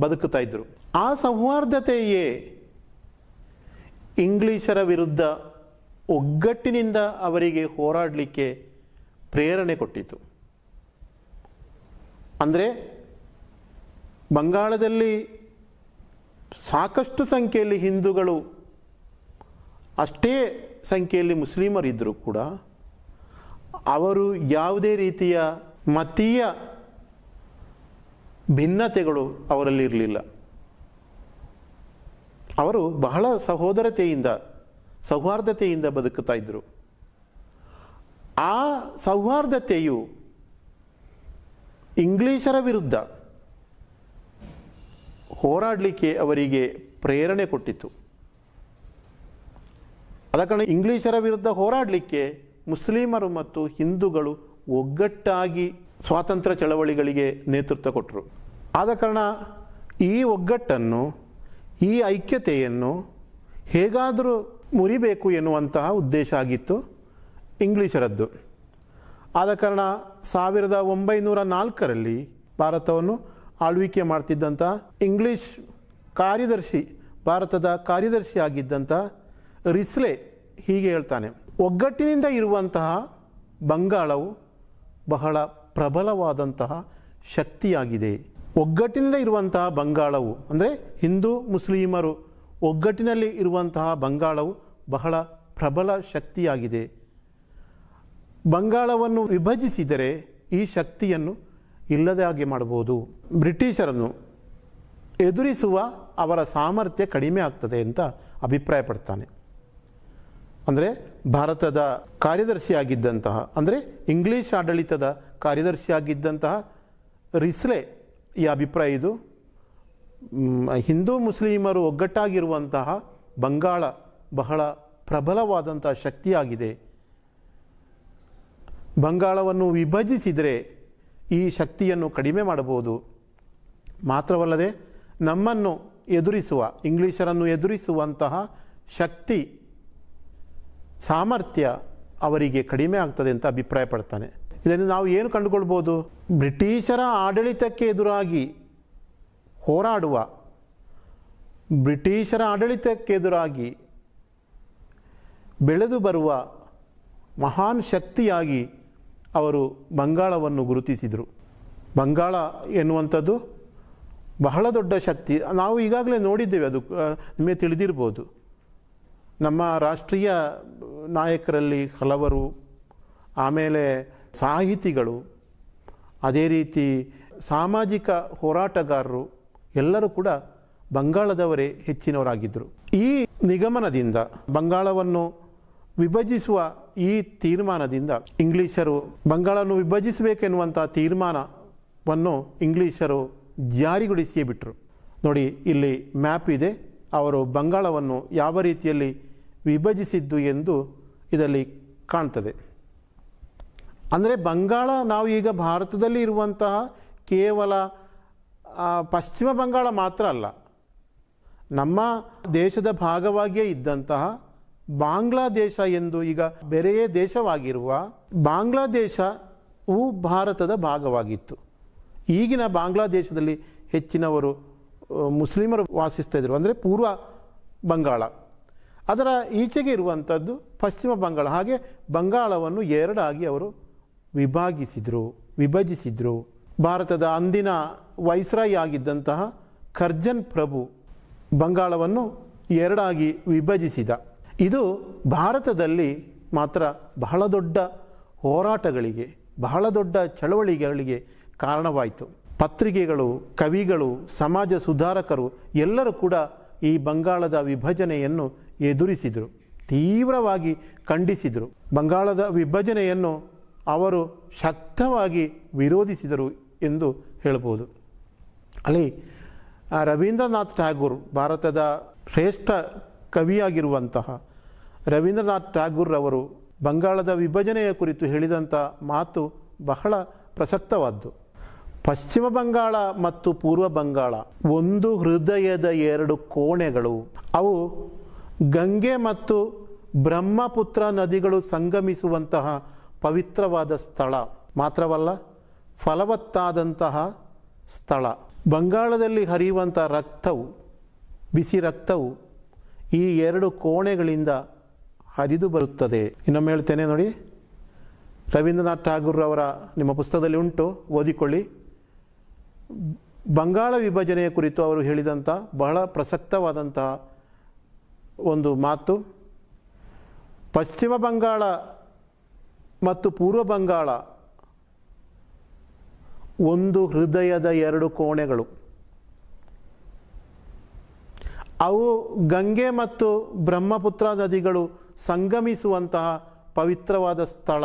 ಬದುಕುತ್ತಾ ಇದ್ದರು. ಆ ಸೌಹಾರ್ದತೆಯೇ ಇಂಗ್ಲೀಷರ ವಿರುದ್ಧ ಒಗ್ಗಟ್ಟಿನಿಂದ ಅವರಿಗೆ ಹೋರಾಡಲಿಕ್ಕೆ ಪ್ರೇರಣೆ ಕೊಟ್ಟಿತು. ಅಂದರೆ ಬಂಗಾಳದಲ್ಲಿ ಸಾಕಷ್ಟು ಸಂಖ್ಯೆಯಲ್ಲಿ ಹಿಂದೂಗಳು, ಅಷ್ಟೇ ಸಂಖ್ಯೆಯಲ್ಲಿ ಮುಸ್ಲಿಮರಿದ್ದರೂ ಕೂಡ ಅವರು ಯಾವುದೇ ರೀತಿಯ ಮತೀಯ ಭಿನ್ನತೆಗಳು ಅವರಲ್ಲಿ ಇರಲಿಲ್ಲ. ಅವರು ಬಹಳ ಸಹೋದರತೆಯಿಂದ, ಸೌಹಾರ್ದತೆಯಿಂದ ಬದುಕುತ್ತಾ ಇದ್ದರು. ಆ ಸೌಹಾರ್ದತೆಯು ಇಂಗ್ಲೀಷರ ವಿರುದ್ಧ ಹೋರಾಡಲಿಕ್ಕೆ ಅವರಿಗೆ ಪ್ರೇರಣೆ ಕೊಟ್ಟಿತು. ಆದ ಕಾರಣ ಇಂಗ್ಲೀಷರ ವಿರುದ್ಧ ಹೋರಾಡಲಿಕ್ಕೆ ಮುಸ್ಲಿಮರು ಮತ್ತು ಹಿಂದೂಗಳು ಒಗ್ಗಟ್ಟಾಗಿ ಸ್ವಾತಂತ್ರ್ಯ ಚಳವಳಿಗಳಿಗೆ ನೇತೃತ್ವ ಕೊಟ್ಟರು. ಆದ ಕಾರಣ ಈ ಒಗ್ಗಟ್ಟನ್ನು, ಈ ಐಕ್ಯತೆಯನ್ನು ಹೇಗಾದರೂ ಮುರಿಬೇಕು ಎನ್ನುವಂತಹ ಉದ್ದೇಶ ಆಗಿತ್ತು ಇಂಗ್ಲೀಷರದ್ದು. ಆದ ಕಾರಣ 1904ರಲ್ಲಿ ಭಾರತವನ್ನು ಆಳ್ವಿಕೆ ಮಾಡ್ತಿದ್ದಂಥ ಇಂಗ್ಲೀಷ್ ಕಾರ್ಯದರ್ಶಿ, ಭಾರತದ ಕಾರ್ಯದರ್ಶಿ ಆಗಿದ್ದಂಥ ರಿಸ್ಲೆ ಹೀಗೆ ಹೇಳ್ತಾನೆ, ಒಗ್ಗಟ್ಟಿನಿಂದ ಇರುವಂತಹ ಬಂಗಾಳವು ಬಹಳ ಪ್ರಬಲವಾದಂತಹ ಶಕ್ತಿಯಾಗಿದೆ. ಒಗ್ಗಟ್ಟಿನಿಂದ ಇರುವಂತಹ ಬಂಗಾಳವು ಅಂದರೆ ಹಿಂದೂ ಮುಸ್ಲಿಮರು ಒಗ್ಗಟ್ಟಿನಲ್ಲಿ ಇರುವಂತಹ ಬಂಗಾಳವು ಬಹಳ ಪ್ರಬಲ ಶಕ್ತಿಯಾಗಿದೆ. ಬಂಗಾಳವನ್ನು ವಿಭಜಿಸಿದರೆ ಈ ಶಕ್ತಿಯನ್ನು ಇಲ್ಲದ ಹಾಗೆ ಮಾಡಬಹುದು. ಬ್ರಿಟಿಷರನ್ನು ಎದುರಿಸುವ ಅವರ ಸಾಮರ್ಥ್ಯ ಕಡಿಮೆ ಆಗ್ತದೆ ಅಂತ ಅಭಿಪ್ರಾಯಪಡ್ತಾನೆ. ಅಂದರೆ ಭಾರತದ ಕಾರ್ಯದರ್ಶಿಯಾಗಿದ್ದಂತಹ, ಅಂದರೆ ಇಂಗ್ಲೀಷ್ ಆಡಳಿತದ ಕಾರ್ಯದರ್ಶಿಯಾಗಿದ್ದಂತಹ ರಿಸ್ಲೆ ಈ ಅಭಿಪ್ರಾಯ ಇದು. ಹಿಂದೂ ಮುಸ್ಲಿಮರು ಒಗ್ಗಟ್ಟಾಗಿರುವಂತಹ ಬಂಗಾಳ ಬಹಳ ಪ್ರಬಲವಾದಂತಹ ಶಕ್ತಿಯಾಗಿದೆ. ಬಂಗಾಳವನ್ನು ವಿಭಜಿಸಿದರೆ ಈ ಶಕ್ತಿಯನ್ನು ಕಡಿಮೆ ಮಾಡಬಹುದು. ಮಾತ್ರವಲ್ಲದೆ ನಮ್ಮನ್ನು ಎದುರಿಸುವ, ಇಂಗ್ಲೀಷರನ್ನು ಎದುರಿಸುವಂತಹ ಶಕ್ತಿ ಸಾಮರ್ಥ್ಯ ಅವರಿಗೆ ಕಡಿಮೆ ಆಗ್ತದೆ ಅಂತ ಅಭಿಪ್ರಾಯಪಡ್ತಾನೆ. ಇದನ್ನು ನಾವು ಏನು ಕಂಡುಕೊಳ್ಬೋದು? ಬ್ರಿಟಿಷರ ಆಡಳಿತಕ್ಕೆ ಎದುರಾಗಿ ಹೋರಾಡುವ, ಬ್ರಿಟಿಷರ ಆಡಳಿತಕ್ಕೆ ಎದುರಾಗಿ ಬೆಳೆದು ಬರುವ ಮಹಾನ್ ಶಕ್ತಿಯಾಗಿ ಅವರು ಬಂಗಾಳವನ್ನು ಗುರುತಿಸಿದರು. ಬಂಗಾಳ ಎನ್ನುವಂಥದ್ದು ಬಹಳ ದೊಡ್ಡ ಶಕ್ತಿ. ನಾವು ಈಗಾಗಲೇ ನೋಡಿದ್ದೇವೆ, ಅದು ನಿಮಗೆ ತಿಳಿದಿರ್ಬೋದು. ನಮ್ಮ ರಾಷ್ಟ್ರೀಯ ನಾಯಕರಲ್ಲಿ ಹಲವರು, ಆಮೇಲೆ ಸಾಹಿತಿಗಳು, ಅದೇ ರೀತಿ ಸಾಮಾಜಿಕ ಹೋರಾಟಗಾರರು ಎಲ್ಲರೂ ಕೂಡ ಬಂಗಾಳದವರೇ ಹೆಚ್ಚಿನವರಾಗಿದ್ದರು. ಈ ನಿಗಮನದಿಂದ, ಬಂಗಾಳವನ್ನು ವಿಭಜಿಸುವ ಈ ತೀರ್ಮಾನದಿಂದ ಇಂಗ್ಲೀಷರು ಬಂಗಾಳವನ್ನು ವಿಭಜಿಸಬೇಕೆನ್ನುವಂಥ ತೀರ್ಮಾನವನ್ನು ಇಂಗ್ಲೀಷರು ಜಾರಿಗೊಳಿಸಿಯೇ ಬಿಟ್ಟರು. ನೋಡಿ, ಇಲ್ಲಿ ಮ್ಯಾಪ್ ಇದೆ. ಅವರು ಬಂಗಾಳವನ್ನು ಯಾವ ರೀತಿಯಲ್ಲಿ ವಿಭಜಿಸಿದ್ದು ಎಂದು ಇದರಲ್ಲಿ ಕಾಣ್ತದೆ. ಅಂದರೆ ಬಂಗಾಳ, ನಾವು ಈಗ ಭಾರತದಲ್ಲಿ ಇರುವಂತಹ ಕೇವಲ ಪಶ್ಚಿಮ ಬಂಗಾಳ ಮಾತ್ರ ಅಲ್ಲ, ನಮ್ಮ ದೇಶದ ಭಾಗವಾಗಿಯೇ ಇದ್ದಂತಹ ಬಾಂಗ್ಲಾದೇಶ ಎಂದು ಈಗ ಬೇರೆಯೇ ದೇಶವಾಗಿರುವ ಬಾಂಗ್ಲಾದೇಶವು ಭಾರತದ ಭಾಗವಾಗಿತ್ತು. ಈಗಿನ ಬಾಂಗ್ಲಾದೇಶದಲ್ಲಿ ಹೆಚ್ಚಿನವರು ಮುಸ್ಲಿಮರು ವಾಸಿಸ್ತಾ ಇದ್ದರು, ಅಂದರೆ ಪೂರ್ವ ಬಂಗಾಳ. ಅದರ ಈಚೆಗೆ ಇರುವಂಥದ್ದು ಪಶ್ಚಿಮ ಬಂಗಾಳ. ಹಾಗೆ ಬಂಗಾಳವನ್ನು ಎರಡಾಗಿ ಅವರು ವಿಭಜಿಸಿದರು. ಭಾರತದ ಅಂದಿನ ವೈಸ್ರಾಯ್ ಆಗಿದ್ದಂತಹ ಕರ್ಜನ್ ಪ್ರಭು ಬಂಗಾಳವನ್ನು ಎರಡಾಗಿ ವಿಭಜಿಸಿದ. ಇದು ಭಾರತದಲ್ಲಿ ಮಾತ್ರ ಬಹಳ ದೊಡ್ಡ ಹೋರಾಟಗಳಿಗೆ, ಬಹಳ ದೊಡ್ಡ ಚಳವಳಿಗಳಿಗೆ ಕಾರಣವಾಯಿತು. ಪತ್ರಿಕೆಗಳು, ಕವಿಗಳು, ಸಮಾಜ ಸುಧಾರಕರು ಎಲ್ಲರೂ ಕೂಡ ಈ ಬಂಗಾಳದ ವಿಭಜನೆಯನ್ನು ಎದುರಿಸಿದರು, ತೀವ್ರವಾಗಿ ಖಂಡಿಸಿದರು. ಬಂಗಾಳದ ವಿಭಜನೆಯನ್ನು ಅವರು ಶಕ್ತವಾಗಿ ವಿರೋಧಿಸಿದರು ಎಂದು ಹೇಳ್ಬೋದು. ಅಲ್ಲಿ ರವೀಂದ್ರನಾಥ್ ಟ್ಯಾಗೂರ್, ಭಾರತದ ಶ್ರೇಷ್ಠ ಕವಿಯಾಗಿರುವಂತಹ ರವೀಂದ್ರನಾಥ್ ಟ್ಯಾಗೂರ್ ಅವರು ಬಂಗಾಳದ ವಿಭಜನೆಯ ಕುರಿತು ಹೇಳಿದಂಥ ಮಾತು ಬಹಳ ಪ್ರಸಕ್ತವಾದ್ದು. ಪಶ್ಚಿಮ ಬಂಗಾಳ ಮತ್ತು ಪೂರ್ವ ಬಂಗಾಳ ಒಂದು ಹೃದಯದ ಎರಡು ಕೋಣೆಗಳು. ಅವು ಗಂಗೆ ಮತ್ತು ಬ್ರಹ್ಮಪುತ್ರ ನದಿಗಳು ಸಂಗಮಿಸುವಂತಹ ಪವಿತ್ರವಾದ ಸ್ಥಳ ಮಾತ್ರವಲ್ಲ, ಫಲವತ್ತಾದಂತಹ ಸ್ಥಳ. ಬಂಗಾಳದಲ್ಲಿ ಹರಿಯುವಂಥ ರಕ್ತವು, ಬಿಸಿ ರಕ್ತವು ಈ ಎರಡು ಕೋಣೆಗಳಿಂದ ಹರಿದು ಬರುತ್ತದೆ. ಇನ್ನೊಮ್ಮೆ ಹೇಳ್ತೇನೆ ನೋಡಿ, ರವೀಂದ್ರನಾಥ್ ಟ್ಯಾಗೂರ್ ಅವರ ನಿಮ್ಮ ಪುಸ್ತಕದಲ್ಲಿ ಉಂಟು, ಓದಿಕೊಳ್ಳಿ. ಬಂಗಾಳ ವಿಭಜನೆಯ ಕುರಿತು ಅವರು ಹೇಳಿದಂಥ ಬಹಳ ಪ್ರಸಕ್ತವಾದಂತಹ ಒಂದು ಮಾತು. ಪಶ್ಚಿಮ ಬಂಗಾಳ ಮತ್ತು ಪೂರ್ವ ಬಂಗಾಳ ಒಂದು ಹೃದಯದ ಎರಡು ಕೋಣೆಗಳು. ಅವು ಗಂಗೆ ಮತ್ತು ಬ್ರಹ್ಮಪುತ್ರ ನದಿಗಳು ಸಂಗಮಿಸುವಂತಹ ಪವಿತ್ರವಾದ ಸ್ಥಳ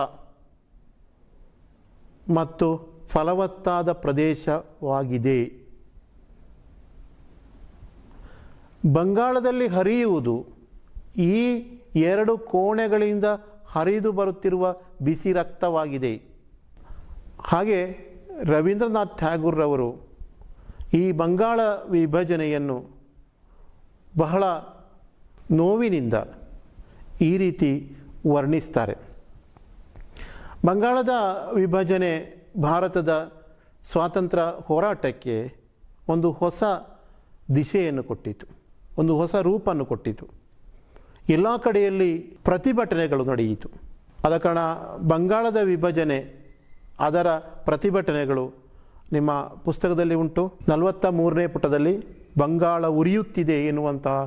ಮತ್ತು ಫಲವತ್ತಾದ ಪ್ರದೇಶವಾಗಿದೆ. ಬಂಗಾಳದಲ್ಲಿ ಹರಿಯುವುದು ಈ ಎರಡು ಕೋಣೆಗಳಿಂದ ಹರಿದು ಬರುತ್ತಿರುವ ಬಿಸಿ ರಕ್ತವಾಗಿದೆ. ಹಾಗೆ ರವೀಂದ್ರನಾಥ್ ಟ್ಯಾಗೂರ್ ಅವರು ಈ ಬಂಗಾಳ ವಿಭಜನೆಯನ್ನು ಬಹಳ ನೋವಿನಿಂದ ಈ ರೀತಿ ವರ್ಣಿಸ್ತಾರೆ. ಬಂಗಾಳದ ವಿಭಜನೆ ಭಾರತದ ಸ್ವಾತಂತ್ರ್ಯ ಹೋರಾಟಕ್ಕೆ ಒಂದು ಹೊಸ ದಿಶೆಯನ್ನು ಕೊಟ್ಟಿತು, ಒಂದು ಹೊಸ ರೂಪನ್ನು ಕೊಟ್ಟಿತು. ಎಲ್ಲ ಕಡೆಯಲ್ಲಿ ಪ್ರತಿಭಟನೆಗಳು ನಡೆಯಿತು. ಆದ ಕಾರಣ ಬಂಗಾಳದ ವಿಭಜನೆ, ಅದರ ಪ್ರತಿಭಟನೆಗಳು ನಿಮ್ಮ ಪುಸ್ತಕದಲ್ಲಿ ಉಂಟು. 43ನೇ ಪುಟದಲ್ಲಿ ಬಂಗಾಳ ಉರಿಯುತ್ತಿದೆ ಎನ್ನುವಂತಹ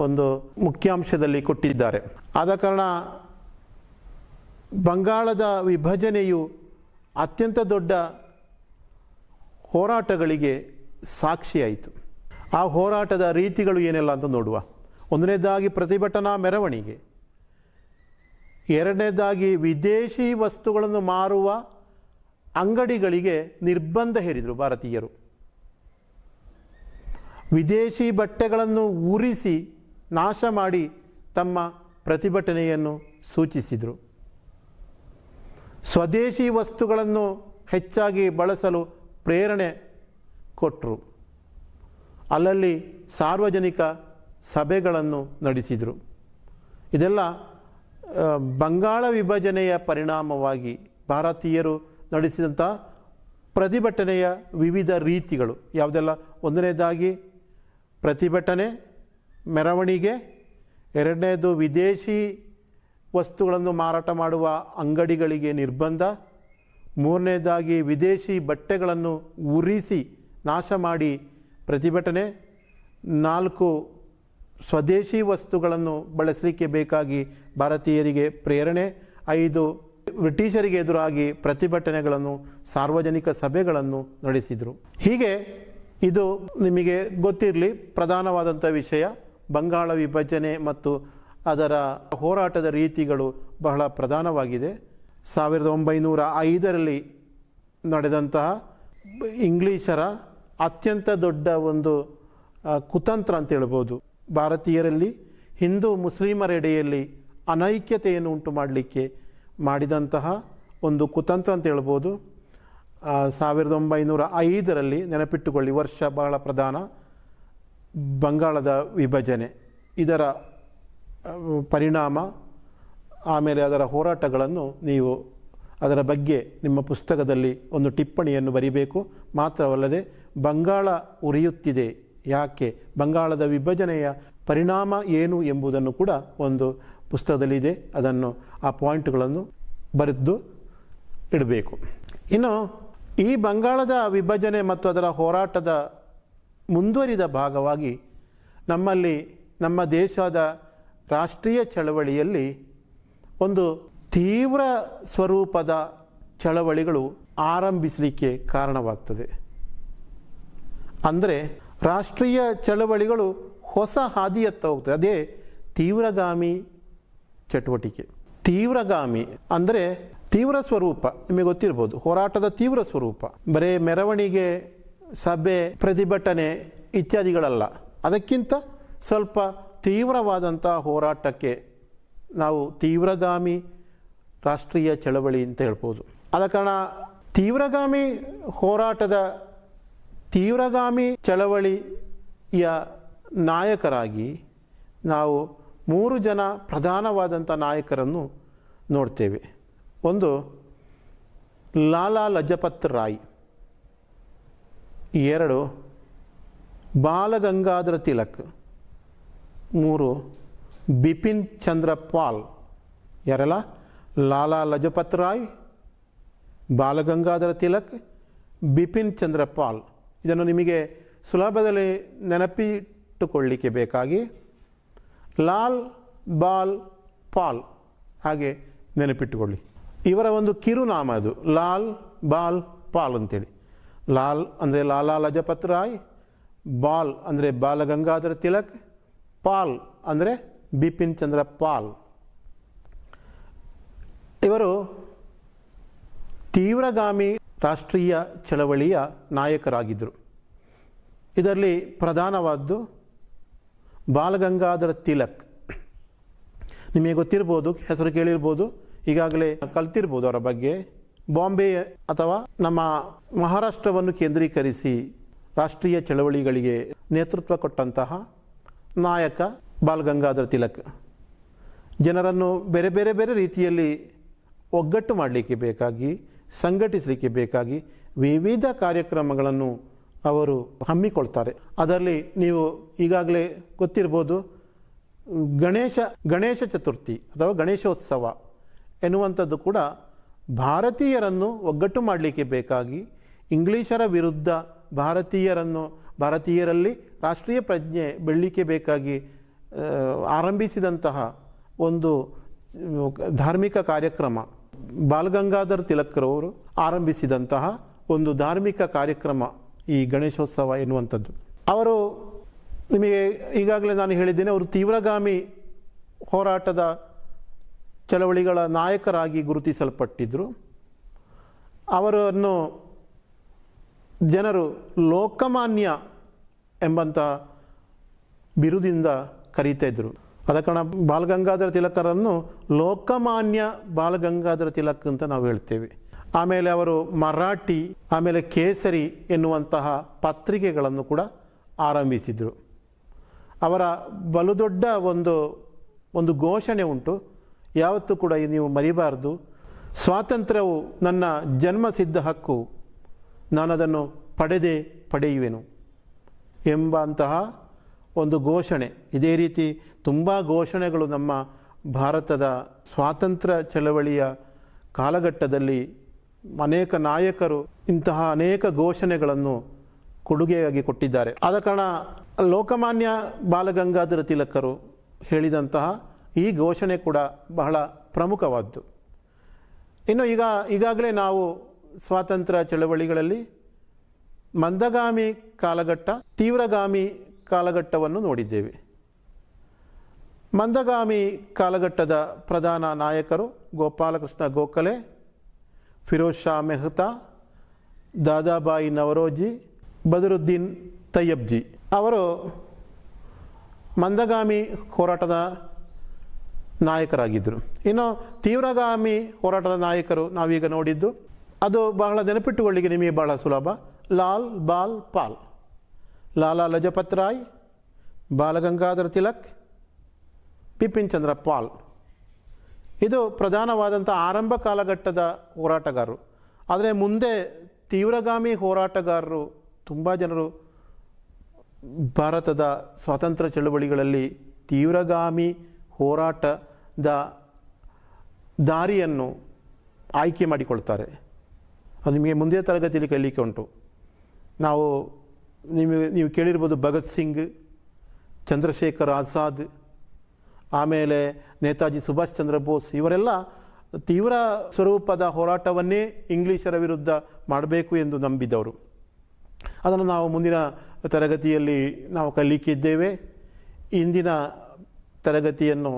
ಒಂದು ಮುಖ್ಯಾಂಶದಲ್ಲಿ ಕೊಟ್ಟಿದ್ದಾರೆ. ಆದ ಕಾರಣ ಬಂಗಾಳದ ವಿಭಜನೆಯು ಅತ್ಯಂತ ದೊಡ್ಡ ಹೋರಾಟಗಳಿಗೆ ಸಾಕ್ಷಿಯಾಯಿತು. ಆ ಹೋರಾಟದ ರೀತಿಗಳು ಏನೆಲ್ಲ ಅಂತ ನೋಡುವ. ಒಂದನೇದಾಗಿ ಪ್ರತಿಭಟನಾ ಮೆರವಣಿಗೆ, ಎರಡನೇದಾಗಿ ವಿದೇಶಿ ವಸ್ತುಗಳನ್ನು ಮಾರುವ ಅಂಗಡಿಗಳಿಗೆ ನಿರ್ಬಂಧ ಹೇರಿದರು ಭಾರತೀಯರು. ವಿದೇಶಿ ಬಟ್ಟೆಗಳನ್ನು ಉರಿಸಿ ನಾಶ ಮಾಡಿ ತಮ್ಮ ಪ್ರತಿಭಟನೆಯನ್ನು ಸೂಚಿಸಿದರು. ಸ್ವದೇಶಿ ವಸ್ತುಗಳನ್ನು ಹೆಚ್ಚಾಗಿ ಬಳಸಲು ಪ್ರೇರಣೆ ಕೊಟ್ಟರು. ಅಲ್ಲಲ್ಲಿ ಸಾರ್ವಜನಿಕ ಸಭೆಗಳನ್ನು ನಡೆಸಿದರು. ಇದೆಲ್ಲ ಬಂಗಾಳ ವಿಭಜನೆಯ ಪರಿಣಾಮವಾಗಿ ಭಾರತೀಯರು ನಡೆಸಿದಂಥ ಪ್ರತಿಭಟನೆಯ ವಿವಿಧ ರೀತಿಗಳು ಯಾವುದೆಲ್ಲ. ಒಂದನೇದಾಗಿ ಪ್ರತಿಭಟನೆ, ಮೆರವಣಿಗೆ, ಎರಡನೇದು ವಿದೇಶಿ ವಸ್ತುಗಳನ್ನು ಮಾರಾಟ ಮಾಡುವ ಅಂಗಡಿಗಳಿಗೆ ನಿರ್ಬಂಧ, ಮೂರನೇದಾಗಿ ವಿದೇಶಿ ಬಟ್ಟೆಗಳನ್ನು ಉರಿಸಿ ನಾಶ ಮಾಡಿ ಪ್ರತಿಭಟನೆ, 4 ಸ್ವದೇಶಿ ವಸ್ತುಗಳನ್ನು ಬಳಸಲಿಕ್ಕೆ ಬೇಕಾಗಿ ಭಾರತೀಯರಿಗೆ ಪ್ರೇರಣೆ, 5 ಬ್ರಿಟಿಷರಿಗೆ ಎದುರಾಗಿ ಪ್ರತಿಭಟನೆಗಳನ್ನು, ಸಾರ್ವಜನಿಕ ಸಭೆಗಳನ್ನು ನಡೆಸಿದರು. ಹೀಗೆ ಇದು ನಿಮಗೆ ಗೊತ್ತಿರಲಿ, ಪ್ರಧಾನವಾದಂಥ ವಿಷಯ ಬಂಗಾಳ ವಿಭಜನೆ ಮತ್ತು ಅದರ ಹೋರಾಟದ ರೀತಿಗಳು ಬಹಳ ಪ್ರಧಾನವಾಗಿದೆ. 1905ರಲ್ಲಿ ನಡೆದಂತಹ ಇಂಗ್ಲೀಷರ ಅತ್ಯಂತ ದೊಡ್ಡ ಒಂದು ಕುತಂತ್ರ ಅಂತ ಹೇಳ್ಬೋದು. ಭಾರತೀಯರಲ್ಲಿ ಹಿಂದೂ ಮುಸ್ಲಿಮರೆಡೆಯಲ್ಲಿ ಅನೈಕ್ಯತೆಯನ್ನು ಉಂಟು ಮಾಡಲಿಕ್ಕೆ ಮಾಡಿದಂತಹ ಒಂದು ಕುತಂತ್ರ ಅಂತ ಹೇಳ್ಬೋದು. 1905ರಲ್ಲಿ ನೆನಪಿಟ್ಟುಕೊಳ್ಳಿ, ವರ್ಷ ಬಹಳ ಪ್ರಧಾನ. ಬಂಗಾಳದ ವಿಭಜನೆ, ಇದರ ಪರಿಣಾಮ, ಆಮೇಲೆ ಅದರ ಹೋರಾಟಗಳನ್ನು ನೀವು ಅದರ ಬಗ್ಗೆ ನಿಮ್ಮ ಪುಸ್ತಕದಲ್ಲಿ ಒಂದು ಟಿಪ್ಪಣಿಯನ್ನು ಬರೀಬೇಕು. ಮಾತ್ರವಲ್ಲದೆ ಬಂಗಾಳ ಉರಿಯುತ್ತಿದೆ ಯಾಕೆ, ಬಂಗಾಳದ ವಿಭಜನೆಯ ಪರಿಣಾಮ ಏನು ಎಂಬುದನ್ನು ಕೂಡ ಒಂದು ಪುಸ್ತಕದಲ್ಲಿದೆ. ಅದನ್ನು ಆ ಪಾಯಿಂಟ್ಗಳನ್ನು ಬರೆದು ಇಡಬೇಕು. ಇನ್ನು ಈ ಬಂಗಾಳದ ವಿಭಜನೆ ಮತ್ತು ಅದರ ಹೋರಾಟದ ಮುಂದುವರಿದ ಭಾಗವಾಗಿ ನಮ್ಮಲ್ಲಿ ನಮ್ಮ ದೇಶದ ರಾಷ್ಟ್ರೀಯ ಚಳವಳಿಯಲ್ಲಿ ಒಂದು ತೀವ್ರ ಸ್ವರೂಪದ ಚಳವಳಿಗಳು ಆರಂಭಿಸಲಿಕ್ಕೆ ಕಾರಣವಾಗ್ತದೆ. ಅಂದರೆ ರಾಷ್ಟ್ರೀಯ ಚಳವಳಿಗಳು ಹೊಸ ಹಾದಿಯತ್ತ ಹೋಗ್ತದೆ. ಅದೇ ತೀವ್ರಗಾಮಿ ಚಟುವಟಿಕೆ. ತೀವ್ರಗಾಮಿ ಅಂದರೆ ತೀವ್ರ ಸ್ವರೂಪ, ನಿಮಗೆ ಗೊತ್ತಿರ್ಬೋದು ಹೋರಾಟದ ತೀವ್ರ ಸ್ವರೂಪ. ಬರೇ ಮೆರವಣಿಗೆ, ಸಭೆ, ಪ್ರತಿಭಟನೆ ಇತ್ಯಾದಿಗಳಲ್ಲ. ಅದಕ್ಕಿಂತ ಸ್ವಲ್ಪ ತೀವ್ರವಾದಂಥ ಹೋರಾಟಕ್ಕೆ ನಾವು ತೀವ್ರಗಾಮಿ ರಾಷ್ಟ್ರೀಯ ಚಳವಳಿ ಅಂತ ಹೇಳ್ಬೋದು. ಆದ ಕಾರಣ ತೀವ್ರಗಾಮಿ ಹೋರಾಟದ, ತೀವ್ರಗಾಮಿ ಚಳವಳಿಯ ನಾಯಕರಾಗಿ ನಾವು 3 ಜನ ಪ್ರಧಾನವಾದಂಥ ನಾಯಕರನ್ನು ನೋಡ್ತೇವೆ. ಒಂದು ಲಾಲಾ ಲಜಪತ್ ರಾಯ್, 2 ಬಾಲಗಂಗಾಧರ ತಿಲಕ್, 3 ಬಿಪಿನ್ ಚಂದ್ರ ಪಾಲ್. ಯಾರೆಲ್ಲ? ಲಾಲಾ ಲಜಪತ್ ರಾಯ್, ಬಾಲಗಂಗಾಧರ ತಿಲಕ್, ಬಿಪಿನ್ ಚಂದ್ರ ಪಾಲ್. ಇದನ್ನು ನಿಮಗೆ ಸುಲಭದಲ್ಲಿ ನೆನಪಿಟ್ಟುಕೊಳ್ಳಿಕ್ಕೆ ಬೇಕಾಗಿ ಲಾಲ್, ಬಾಲ್, ಪಾಲ್ ಹಾಗೆ ನೆನಪಿಟ್ಟುಕೊಳ್ಳಿ. ಇವರ ಒಂದು ಕಿರುನಾಮ ಅದು, ಲಾಲ್, ಬಾಲ್, ಪಾಲ್ ಅಂತೇಳಿ. ಲಾಲ್ ಅಂದರೆ ಲಾಲಾ ಲಜಪತ್ ರಾಯ್, ಬಾಲ್ ಅಂದರೆ ಬಾಲಗಂಗಾಧರ ತಿಲಕ್, ಪಾಲ್ ಅಂದರೆ ಬಿಪಿನ್ ಚಂದ್ರ ಪಾಲ್. ಇವರು ತೀವ್ರಗಾಮಿ ರಾಷ್ಟ್ರೀಯ ಚಳವಳಿಯ ನಾಯಕರಾಗಿದ್ದರು. ಇದರಲ್ಲಿ ಪ್ರಧಾನವಾದ್ದು ಬಾಲಗಂಗಾಧರ ತಿಲಕ್. ನಿಮಗೆ ಗೊತ್ತಿರ್ಬೋದು, ಹೆಸರು ಕೇಳಿರ್ಬೋದು, ಈಗಾಗಲೇ ಕಲ್ತಿರ್ಬೋದು ಅವರ ಬಗ್ಗೆ. ಬಾಂಬೆ ಅಥವಾ ನಮ್ಮ ಮಹಾರಾಷ್ಟ್ರವನ್ನು ಕೇಂದ್ರೀಕರಿಸಿ ರಾಷ್ಟ್ರೀಯ ಚಳವಳಿಗಳಿಗೆ ನೇತೃತ್ವ ಕೊಟ್ಟಂತಹ ನಾಯಕ ಬಾಲಗಂಗಾಧರ ತಿಲಕ್. ಜನರನ್ನು ಬೇರೆ ಬೇರೆ ಬೇರೆ ರೀತಿಯಲ್ಲಿ ಒಗ್ಗಟ್ಟು ಮಾಡಲಿಕ್ಕೆ ಬೇಕಾಗಿ, ಸಂಘಟಿಸಲಿಕ್ಕೆ ಬೇಕಾಗಿ ವಿವಿಧ ಕಾರ್ಯಕ್ರಮಗಳನ್ನು ಅವರು ಹಮ್ಮಿಕೊಳ್ತಾರೆ. ಅದರಲ್ಲಿ ನೀವು ಈಗಾಗಲೇ ಗೊತ್ತಿರ್ಬೋದು, ಗಣೇಶ ಚತುರ್ಥಿ ಅಥವಾ ಗಣೇಶೋತ್ಸವ ಎನ್ನುವಂಥದ್ದು ಕೂಡ ಭಾರತೀಯರನ್ನು ಒಗ್ಗಟ್ಟು ಮಾಡಲಿಕ್ಕೆ ಬೇಕಾಗಿ, ಇಂಗ್ಲೀಷರ ವಿರುದ್ಧ ಭಾರತೀಯರಲ್ಲಿ ರಾಷ್ಟ್ರೀಯ ಪ್ರಜ್ಞೆ ಬೆಳಲಿಕ್ಕೆ ಬೇಕಾಗಿ ಆರಂಭಿಸಿದಂತಹ ಒಂದು ಧಾರ್ಮಿಕ ಕಾರ್ಯಕ್ರಮ, ಬಾಲಗಂಗಾಧರ್ ತಿಲಕ್ರವರು ಆರಂಭಿಸಿದಂತಹ ಒಂದು ಧಾರ್ಮಿಕ ಕಾರ್ಯಕ್ರಮ ಈ ಗಣೇಶೋತ್ಸವ ಎನ್ನುವಂಥದ್ದು. ಅವರು ನಿಮಗೆ ಈಗಾಗಲೇ ನಾನು ಹೇಳಿದ್ದೇನೆ, ಅವರು ತೀವ್ರಗಾಮಿ ಹೋರಾಟದ ಚಳವಳಿಗಳ ನಾಯಕರಾಗಿ ಗುರುತಿಸಲ್ಪಟ್ಟಿದ್ದರು. ಅವರನ್ನು ಜನರು ಲೋಕಮಾನ್ಯ ಎಂಬಂಥ ಬಿರುದಿಂದ ಕರೀತಾ ಇದ್ದರು. ಆದ ಕಾರಣ ಬಾಲಗಂಗಾಧರ ತಿಲಕರನ್ನು ಲೋಕಮಾನ್ಯ ಬಾಲಗಂಗಾಧರ ತಿಲಕ್ ಅಂತ ನಾವು ಹೇಳ್ತೇವೆ. ಆಮೇಲೆ ಅವರು ಮರಾಠಿ, ಆಮೇಲೆ ಕೇಸರಿ ಎನ್ನುವಂತಹ ಪತ್ರಿಕೆಗಳನ್ನು ಕೂಡ ಆರಂಭಿಸಿದರು. ಅವರ ಬಲು ದೊಡ್ಡ ಒಂದು ಘೋಷಣೆ ಉಂಟು, ಯಾವತ್ತೂ ಕೂಡ ನೀವು ಮರಿಬಾರ್ದು, ಸ್ವಾತಂತ್ರ್ಯವು ನನ್ನ ಜನ್ಮಸಿದ್ಧ ಹಕ್ಕು, ನಾನದನ್ನು ಪಡೆಯುವೆನು ಎಂಬಂತಹ ಒಂದು ಘೋಷಣೆ. ಇದೇ ರೀತಿ ತುಂಬ ಘೋಷಣೆಗಳು ನಮ್ಮ ಭಾರತದ ಸ್ವಾತಂತ್ರ್ಯ ಚಳವಳಿಯ ಕಾಲಘಟ್ಟದಲ್ಲಿ ಅನೇಕ ನಾಯಕರು ಇಂತಹ ಅನೇಕ ಘೋಷಣೆಗಳನ್ನು ಕೊಡುಗೆಯಾಗಿ ಕೊಟ್ಟಿದ್ದಾರೆ. ಆದ ಕಾರಣ ಲೋಕಮಾನ್ಯ ಬಾಲಗಂಗಾಧರ ತಿಲಕರು ಹೇಳಿದಂತಹ ಈ ಘೋಷಣೆ ಕೂಡ ಬಹಳ ಪ್ರಮುಖವಾದ್ದು. ಇನ್ನು ಈಗಾಗಲೇ ನಾವು ಸ್ವಾತಂತ್ರ್ಯ ಚಳವಳಿಗಳಲ್ಲಿ ಮಂದಗಾಮಿ ಕಾಲಘಟ್ಟ, ತೀವ್ರಗಾಮಿ ಕಾಲಘಟ್ಟವನ್ನು ನೋಡಿದ್ದೇವೆ. ಮಂದಗಾಮಿ ಕಾಲಘಟ್ಟದ ಪ್ರಧಾನ ನಾಯಕರು ಗೋಪಾಲಕೃಷ್ಣ ಗೋಖಲೆ, ಫಿರೋಜ್ ಶಾ ಮೆಹ್ತಾ, ದಾದಾಬಾಯಿ ನವರೋಜಿ, ಬದರುದ್ದೀನ್ ತಯ್ಯಬ್ಜಿ. ಅವರು ಮಂದಗಾಮಿ ಹೋರಾಟದ ನಾಯಕರಾಗಿದ್ದರು. ಇನ್ನು ತೀವ್ರಗಾಮಿ ಹೋರಾಟದ ನಾಯಕರು ನಾವೀಗ ನೋಡಿದ್ದು, ಅದು ಬಹಳ ನೆನಪಿಟ್ಟುಕೊಳ್ಳಿಕ್ಕೆ ನಿಮಗೆ ಬಹಳ ಸುಲಭ. ಲಾಲ್ ಬಾಲ್ ಪಾಲ್, ಲಾಲಾ ಲಜಪತ್ ರಾಯ್, ಬಾಲಗಂಗಾಧರ ತಿಲಕ್, ಬಿಪಿನ್ ಚಂದ್ರ ಪಾಲ್. ಇದು ಪ್ರಧಾನವಾದಂಥ ಆರಂಭ ಕಾಲಘಟ್ಟದ ಹೋರಾಟಗಾರರು. ಆದರೆ ಮುಂದೆ ತೀವ್ರಗಾಮಿ ಹೋರಾಟಗಾರರು ತುಂಬ ಜನರು ಭಾರತದ ಸ್ವಾತಂತ್ರ್ಯ ಚಳವಳಿಗಳಲ್ಲಿ ತೀವ್ರಗಾಮಿ ಹೋರಾಟದ ದಾರಿಯನ್ನು ಆಯ್ಕೆ ಮಾಡಿಕೊಳ್ತಾರೆ. ಅದು ನಿಮಗೆ ಮುಂದಿನ ತರಗತಿಯಲ್ಲಿ ಕಲಿಕೆ ಉಂಟು. ನೀವು ಕೇಳಿರ್ಬೋದು ಭಗತ್ ಸಿಂಗ್, ಚಂದ್ರಶೇಖರ್ ಆಜಾದ್, ಆಮೇಲೆ ನೇತಾಜಿ ಸುಭಾಷ್ ಚಂದ್ರ ಬೋಸ್, ಇವರೆಲ್ಲ ತೀವ್ರ ಸ್ವರೂಪದ ಹೋರಾಟವನ್ನೇ ಇಂಗ್ಲೀಷರ ವಿರುದ್ಧ ಮಾಡಬೇಕು ಎಂದು ನಂಬಿದವರು. ಅದನ್ನು ನಾವು ಮುಂದಿನ ತರಗತಿಯಲ್ಲಿ ನಾವು ಕಲಿಕಿದ್ದೇವೆ. ಇಂದಿನ ತರಗತಿಯನ್ನು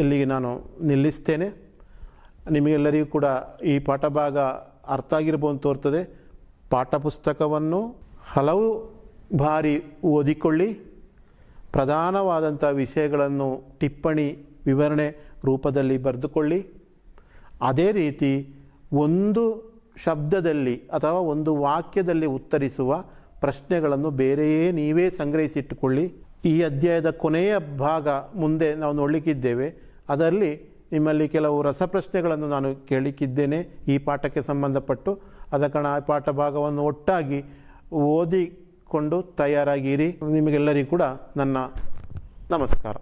ಇಲ್ಲಿಗೆ ನಾನು ನಿಲ್ಲಿಸ್ತೇನೆ. ನಿಮಗೆಲ್ಲರಿಗೂ ಕೂಡ ಈ ಪಾಠಭಾಗ ಅರ್ಥ ಆಗಿರ್ಬೋದು ತೋರ್ತದೆ. ಪಾಠಪುಸ್ತಕವನ್ನು ಹಲವು ಬಾರಿ ಓದಿಕೊಳ್ಳಿ. ಪ್ರಧಾನವಾದಂಥ ವಿಷಯಗಳನ್ನು ಟಿಪ್ಪಣಿ ವಿವರಣೆ ರೂಪದಲ್ಲಿ ಬರೆದುಕೊಳ್ಳಿ. ಅದೇ ರೀತಿ ಒಂದು ಶಬ್ದದಲ್ಲಿ ಅಥವಾ ಒಂದು ವಾಕ್ಯದಲ್ಲಿ ಉತ್ತರಿಸುವ ಪ್ರಶ್ನೆಗಳನ್ನು ಬೇರೆಯೇ ನೀವೇ ಸಂಗ್ರಹಿಸಿಟ್ಟುಕೊಳ್ಳಿ. ಈ ಅಧ್ಯಾಯದ ಕೊನೆಯ ಭಾಗ ಮುಂದೆ ನಾವು ನೋಡಲಿಕ್ಕಿದ್ದೇವೆ. ಅದರಲ್ಲಿ ನಿಮ್ಮಲ್ಲಿ ಕೆಲವು ರಸಪ್ರಶ್ನೆಗಳನ್ನು ನಾನು ಕೇಳಲಿಕ್ಕಿದ್ದೇನೆ ಈ ಪಾಠಕ್ಕೆ ಸಂಬಂಧಪಟ್ಟು. ಆದ ಕಾರಣ ಆ ಪಾಠ ಭಾಗವನ್ನು ಒಟ್ಟಾಗಿ ಓದಿಕೊಂಡು ತಯಾರಾಗಿರಿ. ನಿಮಗೆಲ್ಲರಿಗೂ ಕೂಡ ನನ್ನ ನಮಸ್ಕಾರ.